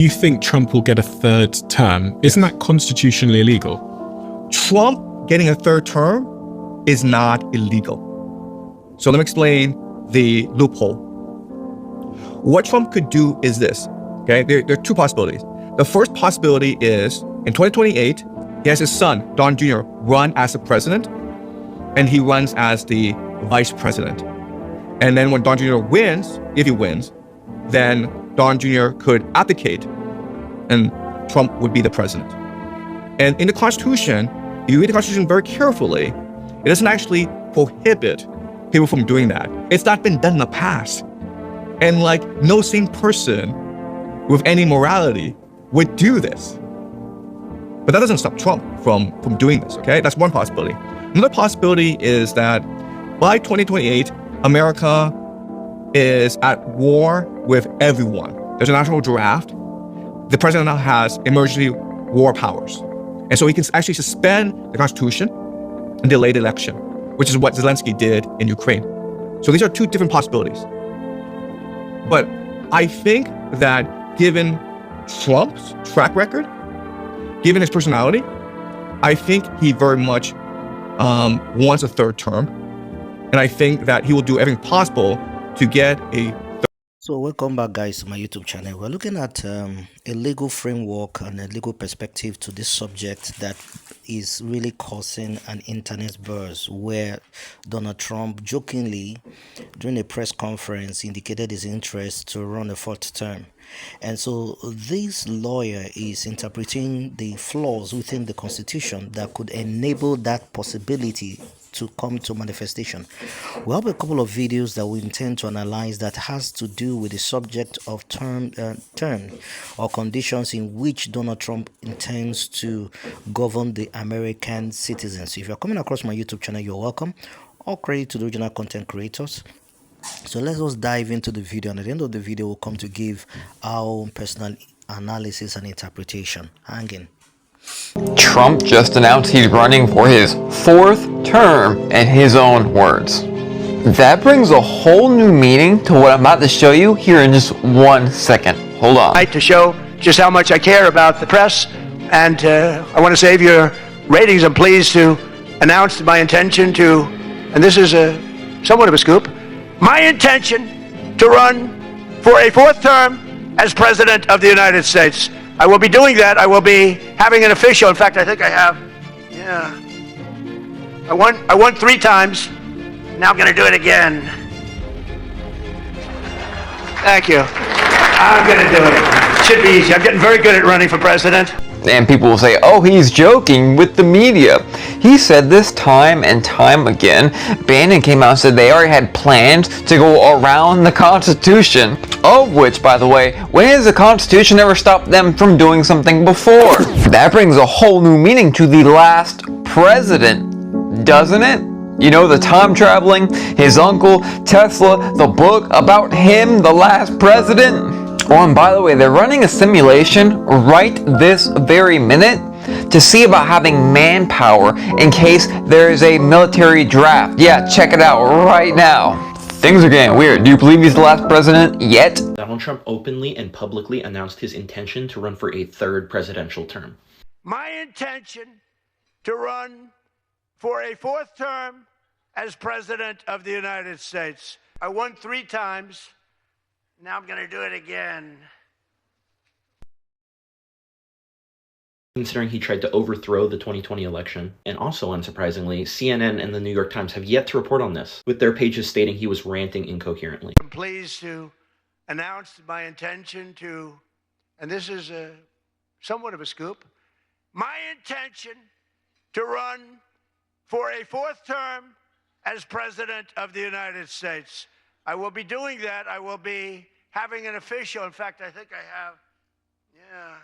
You think Trump will get a third term? Isn't that constitutionally illegal? Trump getting a third term is not illegal. So let me explain the loophole. What Trump could do is this, okay? There are two possibilities. The first possibility is in 2028, he has his son, Don Jr., run as the president, and he runs as the vice president. And then when Don Jr. wins, if he wins, then Don Jr. could abdicate and Trump would be the president. And in the Constitution, if you read the Constitution very carefully, it doesn't actually prohibit people from doing that. It's not been done in the past. And like no sane person with any morality would do this. But that doesn't stop Trump from doing this, okay? That's one possibility. Another possibility is that by 2028, America is at war with everyone. There's a national draft. The president now has emergency war powers. And so he can actually suspend the Constitution and delay the election, which is what Zelensky did in Ukraine. So these are two different possibilities. But I think that given Trump's track record, given his personality, I think he very much wants a third term. And I think that he will do everything possible to get a So welcome back, guys, to my YouTube channel. We're looking at a legal framework and a legal perspective to this subject that is really causing an internet buzz, where Donald Trump jokingly during a press conference indicated his interest to run a fourth term. And so this lawyer is interpreting the flaws within the Constitution that could enable that possibility to come to manifestation. We have a couple of videos that we intend to analyze that has to do with the subject of term or conditions in which Donald Trump intends to govern the American citizens. So if you're coming across my YouTube channel, you're welcome. All credit to the original content creators. So let's just dive into the video, and at the end of the video we'll come to give our own personal analysis and interpretation. Hang in. Trump just announced he's running for his fourth term, in his own words. That brings a whole new meaning to what I'm about to show you here in just 1 second. Hold on. To show just how much I care about the press, and I want to save your ratings. I'm pleased to announce my intention to, and this is somewhat of a scoop, my intention to run for a fourth term as President of the United States. I will be doing that. I will be having an official. In fact, I think I have. Yeah. I won 3 times. Now I'm going to do it again. Thank you. I'm going to do it. Should be easy. I'm getting very good at running for president. And people will say, oh, he's joking with the media. He said this time and time again. Bannon came out and said they already had plans to go around the Constitution. Of which, by the way, when has the Constitution ever stopped them from doing something before? That brings a whole new meaning to the last president, doesn't it? You know, the time traveling, his uncle, Tesla, the book about him, the last president. Oh, and by the way, they're running a simulation right this very minute to see about having manpower in case there is a military draft. Yeah, check it out right now. Things are getting weird. Do you believe he's the last president yet? Donald Trump openly and publicly announced his intention to run for a third presidential term. My intention to run for a fourth term as President of the United States. I won 3 times. Now I'm going to do it again. Considering he tried to overthrow the 2020 election. And also, unsurprisingly, CNN and the New York Times have yet to report on this, with their pages stating he was ranting incoherently. I'm pleased to announce my intention to, and this is somewhat of a scoop, my intention to run for a fourth term as President of the United States. I will be doing that. I will be having an official. In fact, I think I have. Yeah.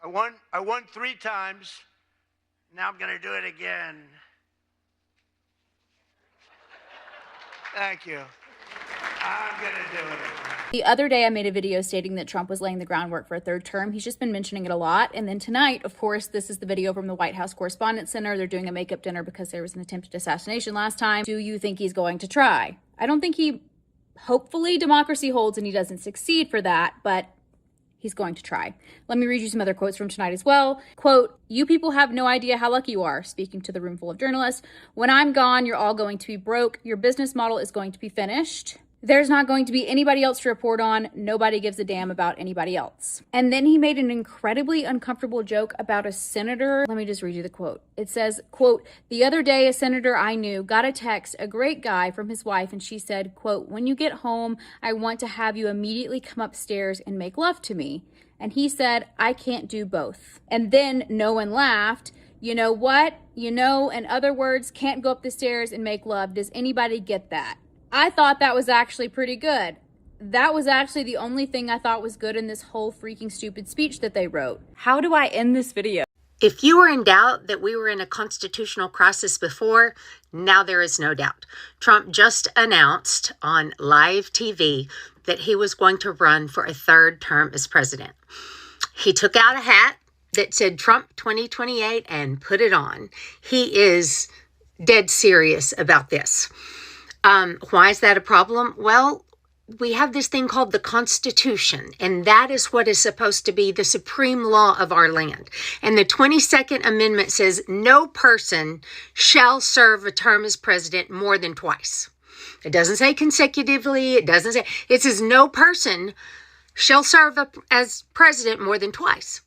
I won 3 times. Now I'm going to do it again. Thank you. I'm going to do it. The other day, I made a video stating that Trump was laying the groundwork for a third term. He's just been mentioning it a lot. And then tonight, of course, this is the video from the White House Correspondents' Center. They're doing a makeup dinner because there was an attempted assassination last time. Do you think he's going to try? I don't think he, hopefully democracy holds and he doesn't succeed for that, but he's going to try. Let me read you some other quotes from tonight as well. Quote, "You people have no idea how lucky you are," speaking to the room full of journalists. "When I'm gone, you're all going to be broke. Your business model is going to be finished. There's not going to be anybody else to report on. Nobody gives a damn about anybody else." And then he made an incredibly uncomfortable joke about a senator. Let me just read you the quote. It says, quote, "The other day, a senator I knew got a text, a great guy, from his wife, and she said, quote, 'When you get home, I want to have you immediately come upstairs and make love to me.' And he said, 'I can't do both.'" And then no one laughed. You know what? You know, in other words, can't go up the stairs and make love. Does anybody get that? I thought that was actually pretty good. That was actually the only thing I thought was good in this whole freaking stupid speech that they wrote. How do I end this video? If you were in doubt that we were in a constitutional crisis before, now there is no doubt. Trump just announced on live TV that he was going to run for a third term as president. He took out a hat that said Trump 2028 and put it on. He is dead serious about this. Why is that a problem? Well, we have this thing called the Constitution, and that is what is supposed to be the supreme law of our land. And the 22nd Amendment says no person shall serve a term as president more than twice. It doesn't say consecutively. It says no person shall serve as president more than twice.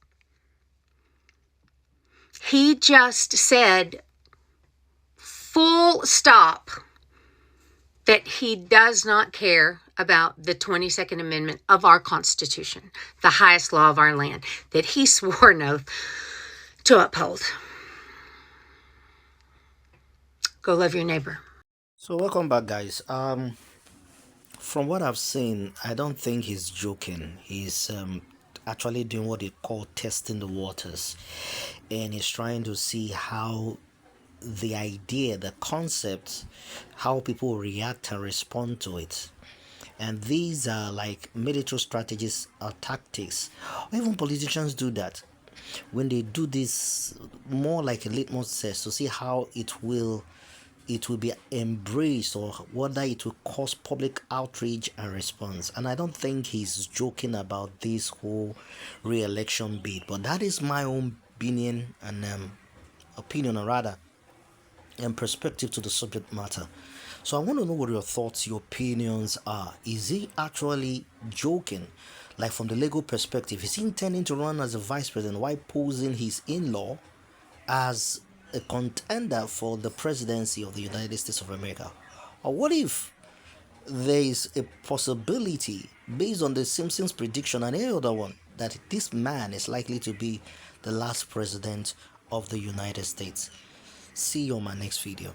He just said full stop that he does not care about the 22nd Amendment of our Constitution, the highest law of our land, that he swore an oath to uphold. Go love your neighbor. So welcome back, guys. From what I've seen, I don't think he's joking. He's actually doing what they call testing the waters, and he's trying to see how the idea, the concept, how people react and respond to it. And these are like military strategies or tactics. Even politicians do that. When they do this, more like a litmus test to see how it will be embraced, or whether it will cause public outrage and response. And I don't think he's joking about this whole re-election bid, but that is my own opinion and and perspective to the subject matter. So I want to know what your thoughts, your opinions are. Is he actually joking? Like, from the legal perspective, is he intending to run as a vice president while posing his in-law as a contender for the presidency of the United States of America? Or what if there is a possibility, based on the Simpsons prediction and any other one, that this man is likely to be the last president of the United States? See you on my next video.